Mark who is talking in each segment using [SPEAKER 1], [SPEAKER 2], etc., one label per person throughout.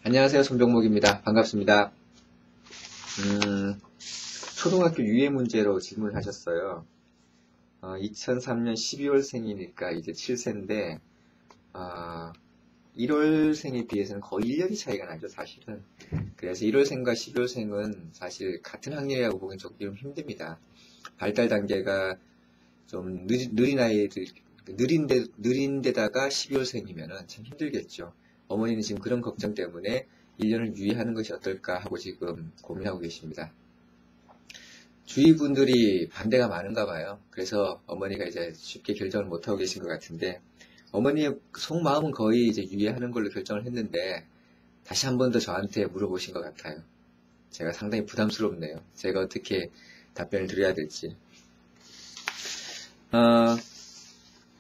[SPEAKER 1] 안녕하세요. 손병목입니다. 반갑습니다. 초등학교 유해 문제로 질문을 하셨어요. 2003년 12월생이니까 이제 7세인데, 1월생에 비해서는 거의 1년이 차이가 나죠, 사실은. 그래서 1월생과 12월생은 사실 같은 학년이라고 보기엔 조금 힘듭니다. 발달 단계가 좀 느린 아이들, 느린데다가 12월생이면은 참 힘들겠죠. 어머니는 지금 그런 걱정 때문에 1년을 유예하는 것이 어떨까 하고 지금 고민하고 계십니다. 주위 분들이 반대가 많은가 봐요. 그래서 어머니가 이제 쉽게 결정을 못하고 계신 것 같은데, 어머니의 속마음은 거의 이제 유예하는 걸로 결정을 했는데, 다시 한 번 더 저한테 물어보신 것 같아요. 제가 상당히 부담스럽네요. 제가 어떻게 답변을 드려야 될지.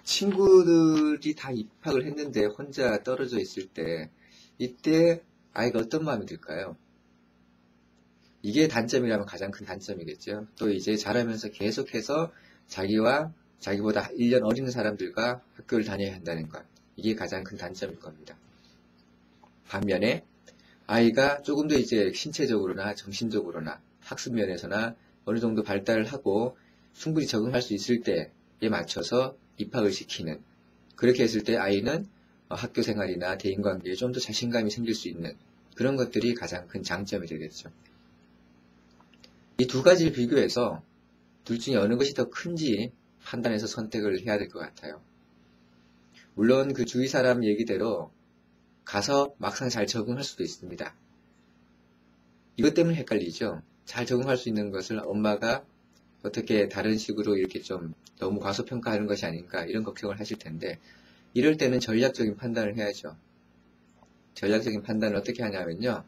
[SPEAKER 1] 친구들이 다 입학을 했는데 혼자 떨어져 있을 때, 이때 아이가 어떤 마음이 들까요? 이게 단점이라면 가장 큰 단점이겠죠. 또 이제 자라면서 계속해서 자기보다 1년 어린 사람들과 학교를 다녀야 한다는 것. 이게 가장 큰 단점일 겁니다. 반면에 아이가 조금 더 이제 신체적으로나 정신적으로나 학습 면에서나 어느 정도 발달을 하고 충분히 적응할 수 있을 때에 맞춰서 입학을 시키는, 그렇게 했을 때 아이는 학교 생활이나 대인관계에 좀 더 자신감이 생길 수 있는 그런 것들이 가장 큰 장점이 되겠죠. 이 두 가지를 비교해서 둘 중에 어느 것이 더 큰지 판단해서 선택을 해야 될 것 같아요. 물론 그 주위 사람 얘기대로 가서 막상 잘 적응할 수도 있습니다. 이것 때문에 헷갈리죠. 잘 적응할 수 있는 것을 엄마가 어떻게 다른 식으로 이렇게 좀 너무 과소평가하는 것이 아닌가 이런 걱정을 하실 텐데, 이럴 때는 전략적인 판단을 해야죠. 전략적인 판단을 어떻게 하냐면요.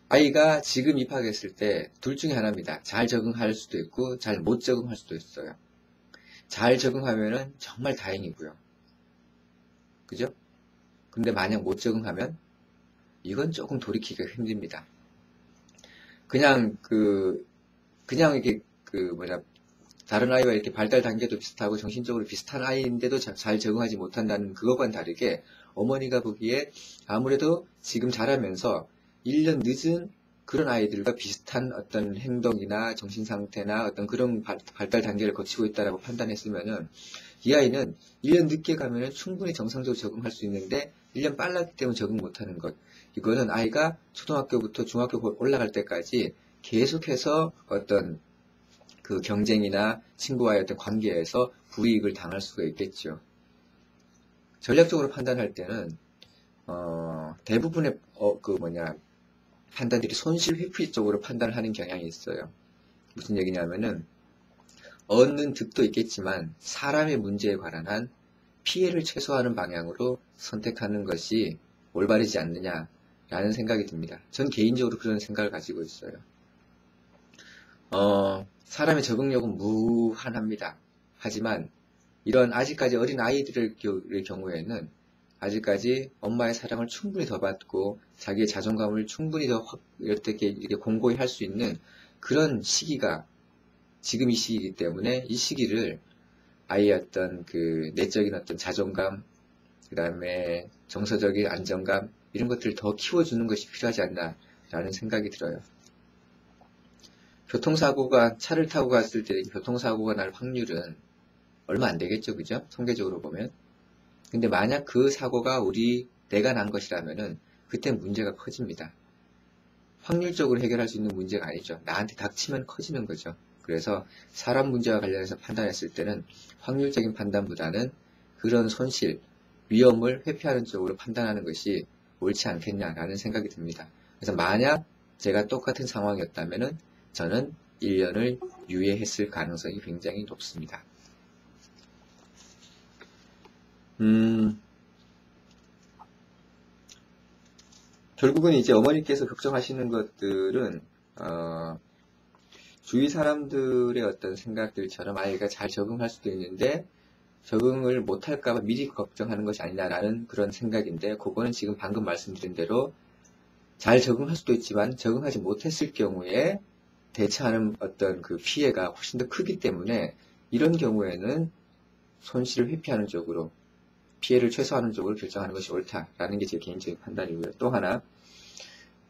[SPEAKER 1] 아이가 지금 입학했을 때 둘 중에 하나입니다. 잘 적응할 수도 있고 잘 못 적응할 수도 있어요. 잘 적응하면은 정말 다행이고요. 그죠? 근데 만약 못 적응하면 이건 조금 돌이키기가 힘듭니다. 그냥 이렇게 다른 아이와 이렇게 발달 단계도 비슷하고 정신적으로 비슷한 아이인데도 잘 적응하지 못한다는 그것과는 다르게, 어머니가 보기에 아무래도 지금 자라면서 1년 늦은 그런 아이들과 비슷한 어떤 행동이나 정신 상태나 어떤 그런 발달 단계를 거치고 있다라고 판단했으면은, 이 아이는 1년 늦게 가면은 충분히 정상적으로 적응할 수 있는데 1년 빨랐기 때문에 적응 못하는 것. 이거는 아이가 초등학교부터 중학교 올라갈 때까지 계속해서 어떤 그 경쟁이나 친구와의 어떤 관계에서 불이익을 당할 수가 있겠죠. 전략적으로 판단할 때는 대부분의 판단들이 손실 회피 쪽으로 판단을 하는 경향이 있어요. 무슨 얘기냐면은 얻는 득도 있겠지만 사람의 문제에 관한 피해를 최소화하는 방향으로 선택하는 것이 올바르지 않느냐라는 생각이 듭니다. 전 개인적으로 그런 생각을 가지고 있어요. 사람의 적응력은 무한합니다. 하지만 이런 아직까지 어린 아이들의 경우에는 아직까지 엄마의 사랑을 충분히 더 받고 자기의 자존감을 충분히 더 이렇게 공고히 할 수 있는 그런 시기가 지금 이 시기이기 때문에, 이 시기를 아이의 어떤 그 내적인 어떤 자존감, 그 다음에 정서적인 안정감, 이런 것들을 더 키워주는 것이 필요하지 않나라는 생각이 들어요. 차를 타고 갔을 때 교통사고가 날 확률은 얼마 안 되겠죠, 그죠? 통계적으로 보면. 근데 만약 그 사고가 내가 난 것이라면은 그때 문제가 커집니다. 확률적으로 해결할 수 있는 문제가 아니죠. 나한테 닥치면 커지는 거죠. 그래서 사람 문제와 관련해서 판단했을 때는 확률적인 판단보다는 그런 손실, 위험을 회피하는 쪽으로 판단하는 것이 옳지 않겠냐라는 생각이 듭니다. 그래서 만약 제가 똑같은 상황이었다면은 저는 1년을 유예했을 가능성이 굉장히 높습니다. 결국은 이제 어머니께서 걱정하시는 것들은 주위 사람들의 어떤 생각들처럼 아이가 잘 적응할 수도 있는데 적응을 못할까봐 미리 걱정하는 것이 아니냐라는 그런 생각인데, 그거는 지금 방금 말씀드린 대로 잘 적응할 수도 있지만 적응하지 못했을 경우에 대처하는 어떤 그 피해가 훨씬 더 크기 때문에, 이런 경우에는 손실을 회피하는 쪽으로 피해를 최소화하는 쪽으로 결정하는 것이 옳다라는 게 제 개인적인 판단이고요. 또 하나,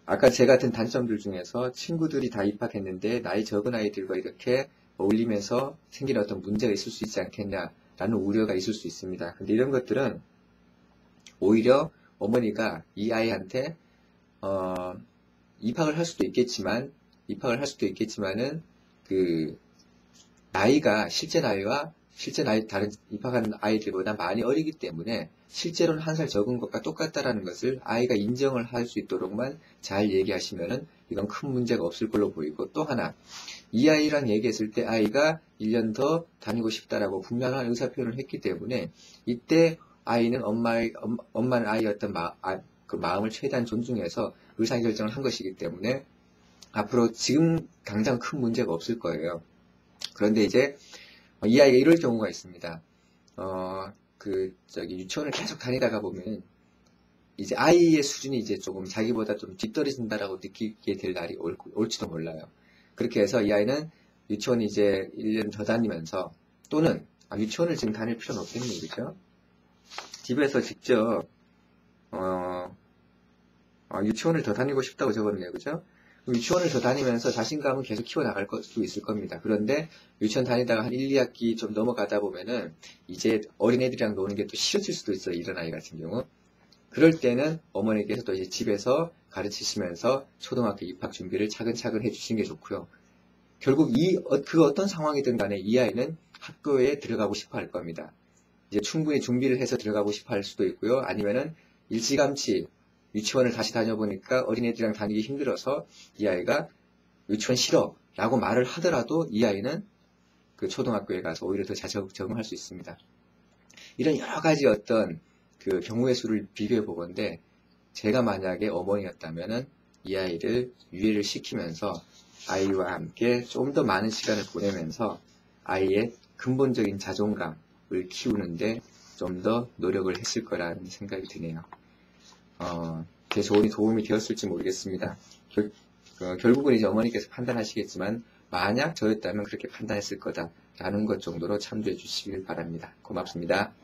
[SPEAKER 1] 아까 제가 든 단점들 중에서 친구들이 다 입학했는데 나이 적은 아이들과 이렇게 어울리면서 생기는 어떤 문제가 있을 수 있지 않겠냐라는 우려가 있을 수 있습니다. 근데 이런 것들은 오히려 어머니가 이 아이한테 입학을 할 수도 있겠지만은 그 나이가 실제 나이 다른 입학하는 아이들보다 많이 어리기 때문에 실제로는 한 살 적은 것과 똑같다라는 것을 아이가 인정을 할 수 있도록만 잘 얘기하시면은 이건 큰 문제가 없을 걸로 보이고, 또 하나, 이 아이랑 얘기했을 때 아이가 1년 더 다니고 싶다라고 분명한 의사 표현을 했기 때문에 이때 아이는 엄마는 아이의 어떤 그 마음을 최대한 존중해서 의사결정을 한 것이기 때문에 앞으로 지금 당장 큰 문제가 없을 거예요. 그런데 이제 이 아이가 이럴 경우가 있습니다. 유치원을 계속 다니다가 보면 이제 아이의 수준이 이제 조금 자기보다 좀 뒤떨어진다라고 느끼게 될 날이 올지도 몰라요. 그렇게 해서 이 아이는 유치원 이제 1년 더 다니면서, 또는 유치원을 지금 다닐 필요는 없겠네요, 그죠? 집에서 직접 유치원을 더 다니고 싶다고 적었네요, 그죠? 유치원을 더 다니면서 자신감은 계속 키워나갈 수도 있을 겁니다. 그런데 유치원 다니다가 한 1, 2학기 좀 넘어가다 보면은 이제 어린애들이랑 노는 게 또 싫어질 수도 있어요, 이런 아이 같은 경우. 그럴 때는 어머니께서 또 이제 집에서 가르치시면서 초등학교 입학 준비를 차근차근 해주시는 게 좋고요. 결국 그 어떤 상황이든 간에 이 아이는 학교에 들어가고 싶어 할 겁니다. 이제 충분히 준비를 해서 들어가고 싶어 할 수도 있고요. 아니면은 일찌감치 유치원을 다시 다녀보니까 어린애들이랑 다니기 힘들어서 이 아이가 유치원 싫어 라고 말을 하더라도 이 아이는 그 초등학교에 가서 오히려 더 잘 적응할 수 있습니다. 이런 여러 가지 어떤 그 경우의 수를 비교해 보건데, 제가 만약에 어머니였다면은 이 아이를 유예를 시키면서 아이와 함께 좀 더 많은 시간을 보내면서 아이의 근본적인 자존감을 키우는데 좀 더 노력을 했을 거라는 생각이 드네요. 제 조언이 도움이 되었을지 모르겠습니다. 결국은 이제 어머니께서 판단하시겠지만, 만약 저였다면 그렇게 판단했을 거다라는 것 정도로 참조해 주시길 바랍니다. 고맙습니다.